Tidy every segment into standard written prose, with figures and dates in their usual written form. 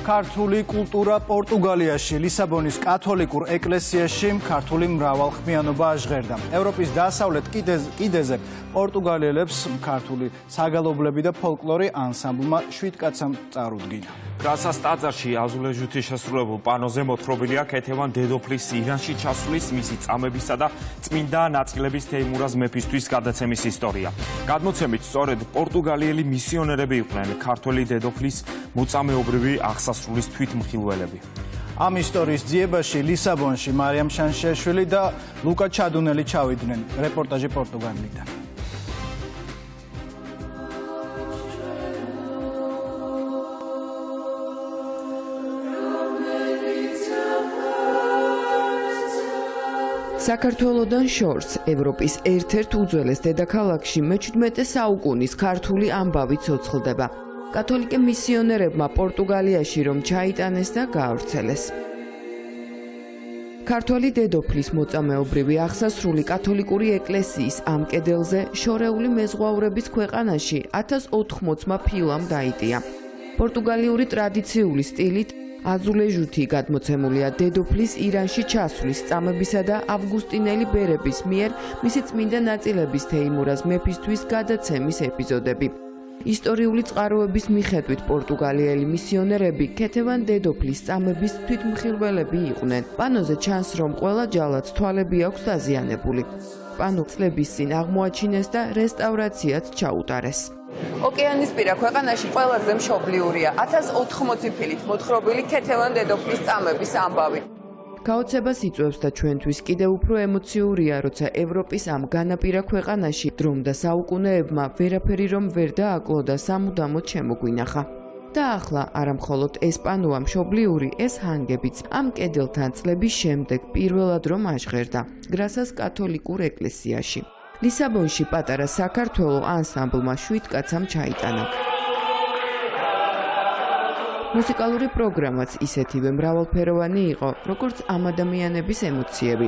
ქართული კულტურა პორტუგალიაში, ლისაბონის კათოლიკურ ეკლესიაში ქართული მრავალხმიანობა აჟღერდა. ევროპის დასავლეთ კიდეზე პორტუგალიელებს ქართული საგალობლები და ფოლკლორი ანსამბლმა 7 კაცამ წარუდგინა. კრასას ტაძარში აზულეჟუთი შესრულებულ პანოზე მოთხრობილია ქეთევან დედოფლის ირანში ჩასვლის, მისი წამებისა და წმინდა ნაწილების თეიმურაზ მეფისთვის გადაცემის ისტორია. გადმოცემით სწორედ პორტუგალიელი მისიონერები იყვნენ ქართველი დედოფლის მოწამეობრივი აღსასრულის თვითმხილველები. ამ ისტორიის ძიებაში ლისაბონში მარიამ შანშიაშვილი და ლუკა ჩადუნელი ჩავიდნენ. რეპორტაჟი პორტუგალიიდან. საქართველოდან შორს ევროპის ერთ-ერთ უძველეს დედაქალაქში მე-17 საუკუნის ქართული ამბავი ცოცხლდება. კათოლიკე მისიონერებმა პორტუგალიაში რომ ჩაიტანეს და გაავრცელეს. ქართველი დედოფლის მოწამეობრივი აღსასრული კათოლიკური ეკლესიის ამ კედელზე შორეული მეზღვაურების ქვეყანაში 1080-მა ფილამ დაიტია. პორტუგალიური ტრადიციული სტილით აზულეჟუთი გადმოცემულია დედოფლის ირანში ჩასვლის, წამებისა და ავგუსტინელი ბერების მიერ მისი წმინდა ნაწილების თეიმურაზ მეფისთვის გადაცემის ეპიზოდები. ისტორიული წყაროების მიხედვით პორტუგალიელი მისიონერები ქეთევან დედოფლის წამების თვითმხილველები იყვნენ. პანოზე ჩანს, რომ ყველა ჯალათს თვალები აქვს დაზიანებული. პანო წლების წინ აღმოაჩინეს და რესტავრაციაც ჩაუტარეს. ოკეანისპირა ქვეყანაში ყველაზე მშობლიურია 1080 ფილით მოთხრობილი ქეთევან დედოფლის წამების ამბავი. გაოცებას იწვევს და ჩვენთვის კიდევ უფრო ემოციურია, როცა ევროპის ამ განაპირა ქვეყანაში დრომ და საუკუნეებმა ვერაფერი რომ ვერ დააკლო და სამუდამოდ შემოგვინახა. და ახლა არამხოლოდ ესპანოა მშობლიური, ეს ჰანგებიც ამ კედელთან წლების შემდეგ პირველად რომ აჟღერდა გრასას კათოლიკურ ეკლესიაში. ლისაბონში პატარა საქართველო ანსამბლმა 7 კაცამ ჩაიტანა. მუსიკალური პროგრამაც ისეთივე მრავალფეროვანი იყო, როგორც ამ ადამიანების ემოციები.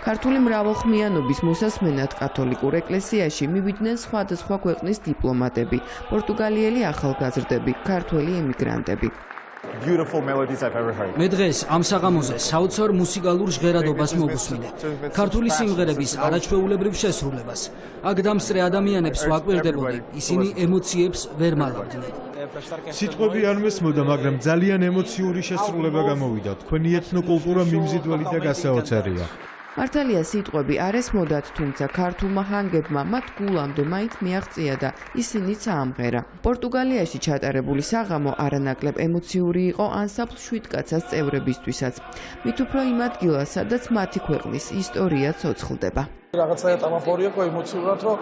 ქართული მრავალხმიანობის მოსასმენად კათოლიკურ ეკლესიაში მივიდნენ სხვადასხვა ქვეყნის დიპლომატები, პორტუგალიელი ახალგაზრდები, ქართველი ემიგრანტები. მე დღეს ამ საღამოზე საოცარ მუსიკალურ ჟღერადობას მოგუსმინე. ქართული სიმღერების არაჩვეულებრივ შესრულებას. აქ დამსწრე ადამიანებს ვაკვირდებოდი, ისინი ემოციებს ვერ მალავდნენ. სიტყვები არ მესმოდა, მაგრამ ძალიან ემოციური შესრულება გამოვიდა. თქვენი ეთნოკულტურა მიმზიდველი და გასაოცარია. მართალია სიტყვები არ ესმოდათ, თუმცა ქართულმა ჰანგებმა მათ გულამდე მაინც მიაღწია და ისინიც აამღერა. პორტუგალიაში ჩატარებული საღამო არანაკლებ ემოციური იყო ანსამბლ 7 კაცას წევრებისთვისაც. მით უფრო იმ ადგილას, სადაც მათი ქვეყნის ისტორია ცოცხლდება. რაღაცაა ამაფორია ყო ემოციურად, რომ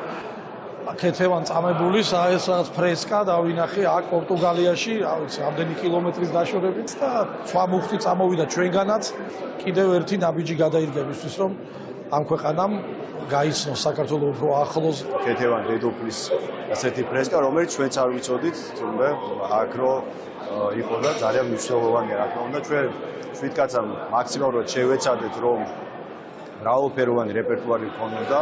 ქეთევან წამებულის ეს რაღაც ფრესკა დავინახე აქ პორტუგალიაში, ვიცი, ამდენი კილომეტრის დაშორებით და სხვა მუხტი წამოვიდა ჩვენგანაც. კიდევ ერთი ნაბიჯი გადაირგებისთვის, რომ ამ ქვეყანამ გაიცნოს საქართველოს უფრო ახლოს ქეთევან დედოფლის ასეთი ფრესკა, რომელიც ჩვენც არ ვიცოდით, თუმცა აქ რო იყო და ძალიან მნიშვნელოვანია, რა თქმა უნდა, ჩვენ 7 კაცამ მაქსიმალურად შევეცადეთ, რომ მრავალფეროვანი რეპერტუარი გქონოდა.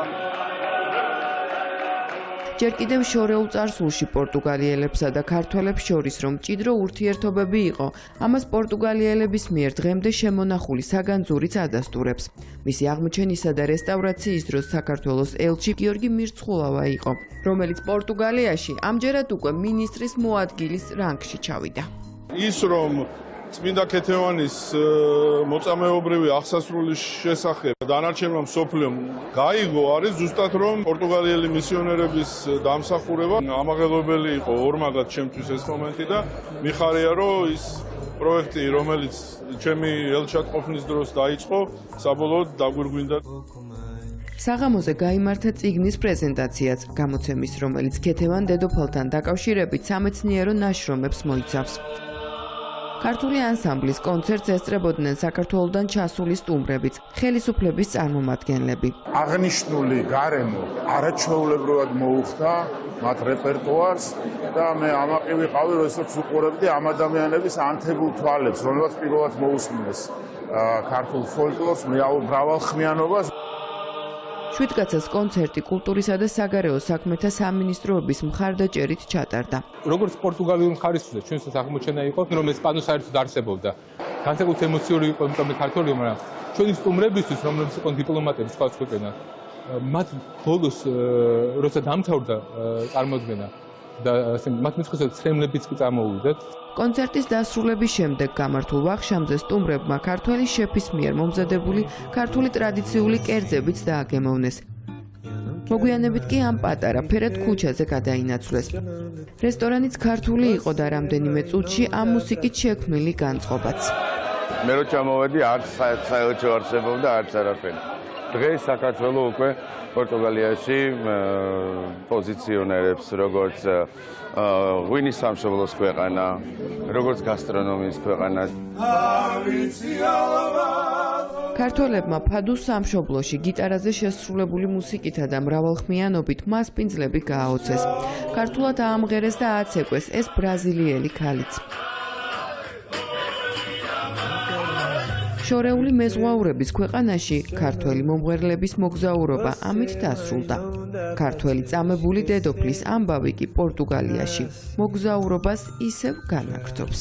ჯერ კიდევ შორეულ წარსულში პორტუგალიელებსა და ქართველებს შორის რომ მჭიდრო ურთიერთობები იყო, ამას პორტუგალიელების მიერ დღემდე შემონახული საგანძურიც ადასტურებს. მისი აღმოჩენისა და რესტავრაციის დროს საქართველოს ელჩი გიორგი მირცხულავა იყო, რომელიც პორტუგალიაში ამჯერად უკვე მინისტრის მოადგილის რანგში ჩავიდა. ის რომ წმინდა ქეთევანის მოწამეობრივი აღსასრულის შესახებ დანარჩენმა მსოფლიომ გაიგო არის ზუსტად რომ პორტუგალიელი მისიონერების დამსახურება ამაღელვებელი იყო ორმაგად ჩემთვის ეს მომენტი და მიხარია რომ ის პროექტი რომელიც ჩემი ელჩად ყოფნის დროს დაიწყო საბოლოოდ დაგვირგვინდა. საღამოზე გაიმართა წიგნის პრეზენტაციაც, გამოცემის რომელიც ქეთევან დედოფალთან დაკავშირებით სამეცნიერო ნაშრომებს მოიცავს. ქართული ანსამბლის კონცერტს ესწრებოდნენ საქართველოდან ჩასული სტუმრებიც, ხელისუფლების წარმომადგენლები. აღნიშნული გარემო არაჩვეულებრივად მოუხდა მათ რეპერტუარს და მე ამაყი ვიყავი, როდესაც უყურებდი ამ ადამიანების ანთებულ თვალებს, რომელსაც პირველად მოусმინეს ქართულ ფოლკლორს, მრავალხმიანობას. შვიდკაცას კონცერტი კულტურისა და საგარეო საქმეთა სამინისტროების მხარდაჭერით ჩატარდა. როგორც პორტუგალიურ მხარისზე ჩვენსაც აღმოჩენა იყო, რომ ესპანო საერთოდ არსებობდა. განსაკუთრებით ემოციური იყო, იმიტომ რომ ქართველი, მაგრამ ჩვენი სტუმრებისთვის, რომლებიც იყვნენ დიპლომატები სხვა ქვეყნიდან, მათ ბოლოს როცა დამთავრდა წარმოდგენა და მათ მიწყეს ცრემლებიც კი წამოვიდათ. კონცერტის დასრულების შემდეგ გამართულ ვახშამზე სტუმრებმა ქართველი შეფის მიერ მომზადებული ქართული ტრადიციული კერძებიც დააგემოვნეს. მოგვიანებით კი ამ პატარა ფერად ქუჩაზე გადაინაცვლეს. რესტორანიც ქართული იყო და რამდენიმე წუთში ამ მუსიკით შექმნილი განწყობაც. მე რო ჩამოვედი, არც საელჩო არსებობდა, არც არაფერი. დღეს საქართველოს უკვე პორტუგალიაში პოზიციონერებს როგორც ღვინის სამშობლოს ქვეყანა, როგორც გასტრონომიის ქვეყანა. ქართველებმა ფადუს სამშობლოში გიტარაზე შესრულებული მუსიკითა და მრავალხმიანობით მასპინძლები გააოცეს. ქართულად აამღერეს და აცეკვეს ეს ბრაზილიელი ქალიც. შორეული მეზღვაურების ქვეყანაში ქართველი მომღერლების მოგზაურობა ამით დასრულდა. ქართველი წამებული დედოფლის ამბავი კი პორტუგალიაში მოგზაურობას ისევ განაგრძობს.